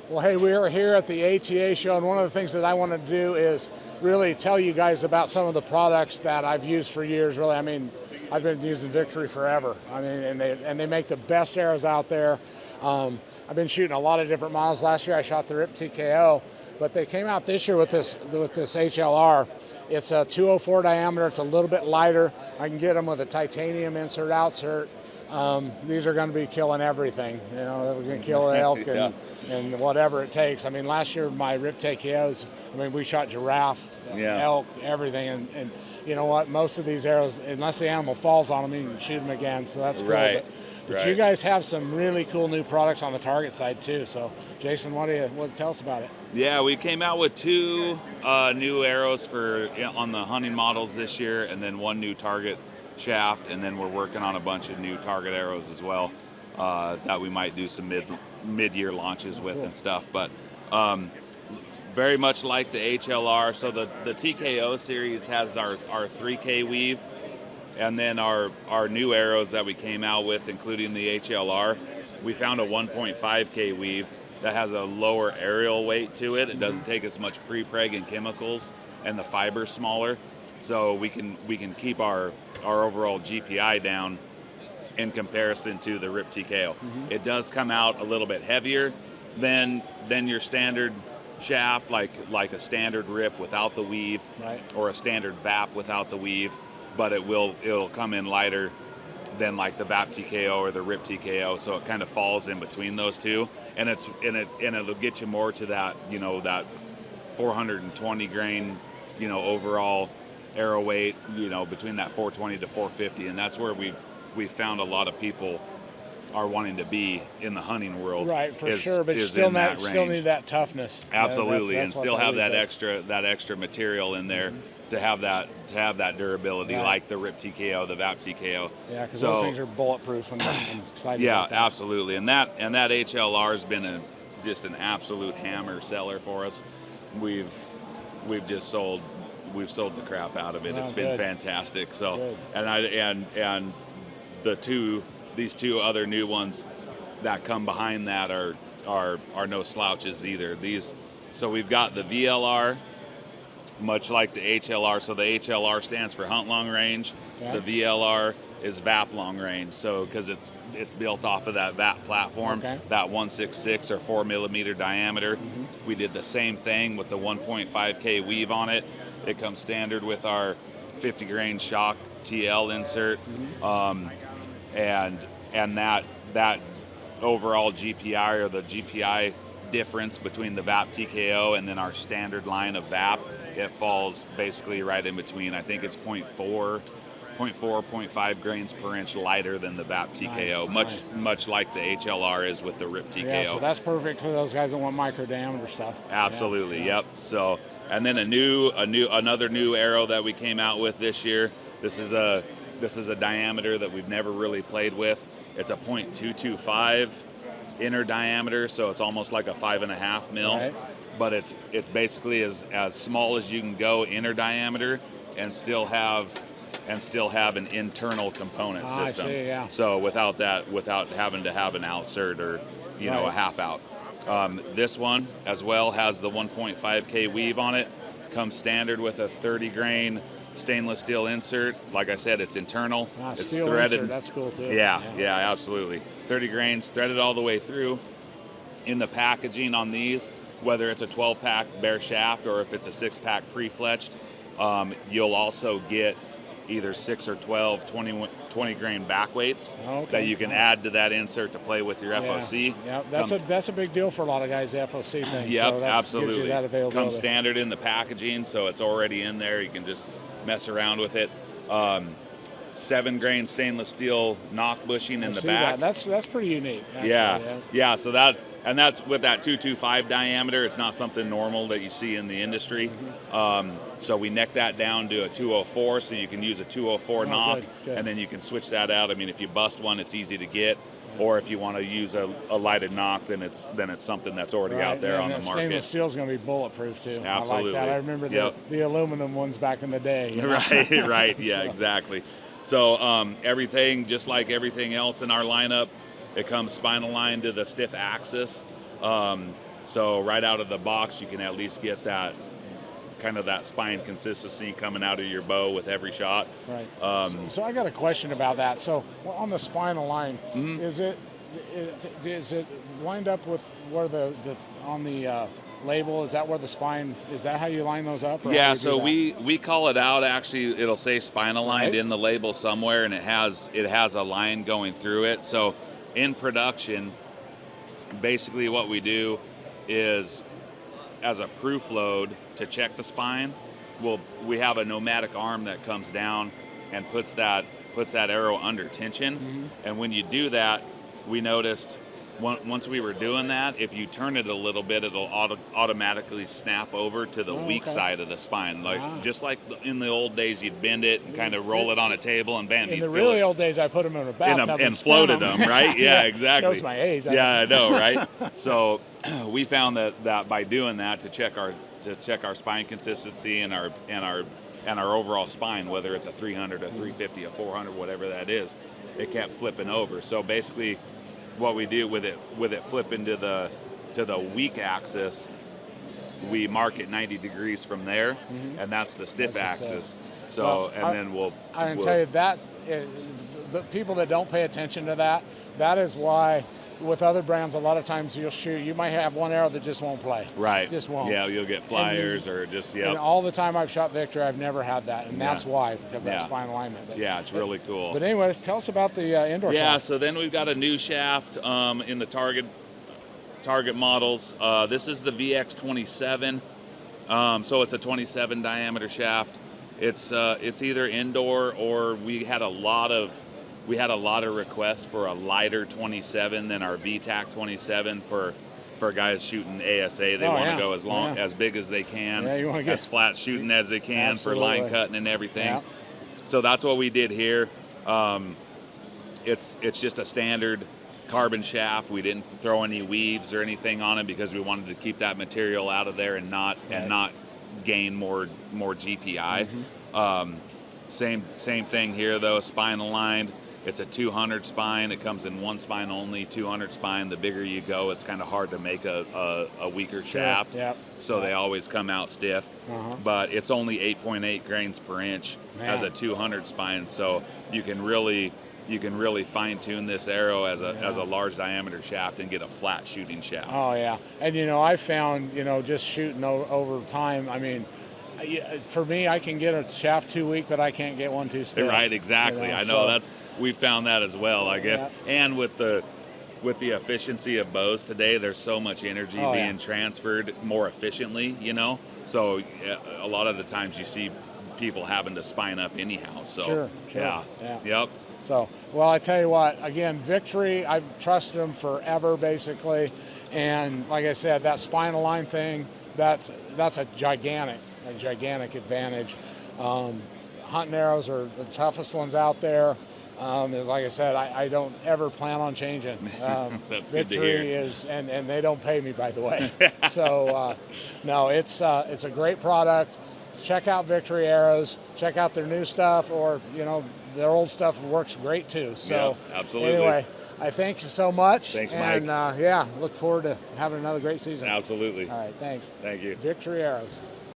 Well, hey, we are here at the ATA show, and one of the things that I want to do is really tell you guys about some of the products that I've used for years. Really, I mean, I've been using Victory forever. I mean, and they make the best arrows out there. I've been shooting a lot of different models. Last year I shot the RIP TKO, but they came out this year with this HLR. It's a 204 diameter. It's a little bit lighter. I can get them with a titanium insert outsert. These are going to be killing everything. You know, we're going to kill elk and, and whatever it takes. I mean, last year my RIP TKOs, I mean, we shot giraffe, elk, everything. And you know what? Most of these arrows, unless the animal falls on them, you can shoot them again. So that's cool. Right. But you guys have some really cool new products on the target side too. So, Jason, what tell us about it? Yeah, we came out with 2 new arrows on the hunting models this year, and then 1 new target shaft, and then we're working on a bunch of new target arrows as well that we might do some mid-year launches with and stuff. But very much like the HLR, so the TKO series has our 3K weave. And then our new arrows that we came out with, including the HLR, we found a 1.5K weave that has a lower aerial weight to it. It doesn't take as much pre-preg and chemicals, and the fiber's smaller, so we can keep our overall GPI down in comparison to the RIP TKO. It does come out a little bit heavier than your standard shaft, like a standard RIP without the weave, or a standard VAP without the weave. But it'll come in lighter than like the VAP TKO or the RIP TKO, so it kind of falls in between those two, and it'll get you more to that, you know, that 420 grain, you know, overall arrow weight, you know, between that 420 to 450, and that's where we've found a lot of people are wanting to be in the hunting world. Right, for sure, but still need that toughness. Absolutely, that's and still have that extra material in there. To have that durability, like the RIP TKO, the VAP TKO. Yeah, because those things are bulletproof, and I'm excited about that. Yeah, absolutely. And that HLR has been just an absolute hammer seller for us. We've sold the crap out of it. It's been fantastic. So and these two other new ones that come behind that are no slouches either. So we've got the VLR. Much like the HLR, so the HLR stands for hunt long range. The VLR is VAP long range. So because it's built off of that VAP platform, that 166 or 4 millimeter diameter. We did the same thing with the 1.5K weave on it. It comes standard with our 50 grain shock TL insert, and that overall GPI, or the GPI difference between the VAP TKO and then our standard line of VAP, it falls basically right in between. I think it's 0.5 grains per inch lighter than the VAP TKO, much like the HLR is with the RIP TKO. Yeah, so that's perfect for those guys that want micro diameter stuff. Absolutely, yep. So, and then another new arrow that we came out with this year. This is a diameter that we've never really played with. It's a 0.225 inner diameter, so it's almost like a 5.5 mil. But it's basically as small as you can go inner diameter, and still have an internal component system. I see, yeah. So without having to have an outsert or a half out. This one as well has the 1.5K weave on it. Comes standard with a 30 grain stainless steel insert. Like I said, it's internal. It's steel threaded. Insert, that's cool too. Yeah, absolutely. 30 grains threaded all the way through. In the packaging on these, whether it's a 12-pack bare shaft or if it's a 6-pack pre-fletched, you'll also get either 6 or 12 20 grain back weights that you can add to that insert to play with your FOC. Yeah, that's a big deal for a lot of guys, the FOC thing. Yep, so that absolutely. gives you that availability. Comes standard in the packaging, so it's already in there. You can just mess around with it. 7 grain stainless steel knock bushing in the back. That's pretty unique. Actually, yeah. So that's with that 225 diameter. It's not something normal that you see in the industry. So we neck that down to a 204, so you can use a 204 knock, good. And then you can switch that out. I mean, if you bust one, it's easy to get. Or if you want to use a lighted knock, then it's something that's already out there on the market. Stainless steel is going to be bulletproof too. Absolutely. I like that. I remember the aluminum ones back in the day. You know? Right. Yeah, exactly. So everything, just like everything else in our lineup, it comes spinal line to the stiff axis. So right out of the box, you can at least get that kind of that spine consistency coming out of your bow with every shot. Right. So I got a question about that. So on the spine line, is it lined up with where the on the label? Is that where the spine? Is that how you line those up? Or Yeah. So we call it out. Actually, it'll say spine aligned in the label somewhere, and it has a line going through it. So in production, basically what we do is, as a proof load to check the spine, we have a pneumatic arm that comes down and puts that arrow under tension. And when you do that, we noticed once we were doing that, if you turn it a little bit, it'll automatically snap over to the weak side of the spine. Just like in the old days, you'd bend it and kind of roll it on a table, and bam, in the really old days, I put them in a bathtub and floated them, right? Yeah, exactly. Shows my age. I know, right? So we found that by doing that, to check our spine consistency and our overall spine, whether it's a 300, a 350, a 400, whatever that is, it kept flipping over. So basically, what we do with it flipping to the weak axis, we mark it 90 degrees from there, and that's the stiff axis. So, then we'll tell you that the people that don't pay attention to that is why with other brands, a lot of times you might have one arrow that just won't play. Right. Just won't. Yeah, you'll get flyers or just, And all the time I've shot Victory, I've never had that, and that's why, because of that spine alignment. It's really cool. But anyways, tell us about the indoor shaft. Yeah, so then we've got a new shaft in the Target models. This is the VX27. So it's a 27 diameter shaft. It's either indoor, or we had a lot of requests for a lighter 27 than our VTAC 27 for guys shooting ASA. They want to go as big as they can, you want to get as flat shooting as they can. Absolutely. For line cutting and everything. So that's what we did here. It's just a standard carbon shaft. We didn't throw any weaves or anything on it because we wanted to keep that material out of there and not gain more GPI. Same thing here though, spine aligned. It's a 200 spine. It comes in one spine only, 200 spine. The bigger you go, it's kind of hard to make a weaker shaft. So they always come out stiff. But it's only 8.8 grains per inch as a 200 spine. So you can really fine tune this arrow as a large diameter shaft and get a flat shooting shaft. Oh yeah, and I found just shooting over time. I mean, for me, I can get a shaft too weak, but I can't get one too stiff. Right, exactly. I know we found that as well. I guess, and with the efficiency of bows today, there's so much energy being transferred more efficiently. So a lot of the times you see people having to spine up anyhow. So sure. Yep. So, well, I tell you what, again, Victory, I've trusted them forever, basically. And like I said, that spine aligned thing, that's a gigantic advantage. Hunting arrows are the toughest ones out there. As like I said, I don't ever plan on changing. That's Victory good to hear. is, and they don't pay me, by the way. So, no, it's a great product. Check out Victory arrows. Check out their new stuff, or their old stuff works great too. So absolutely. Anyway, I thank you so much. Thanks, Mike. And look forward to having another great season. Absolutely. All right, thanks. Thank you. Victory arrows.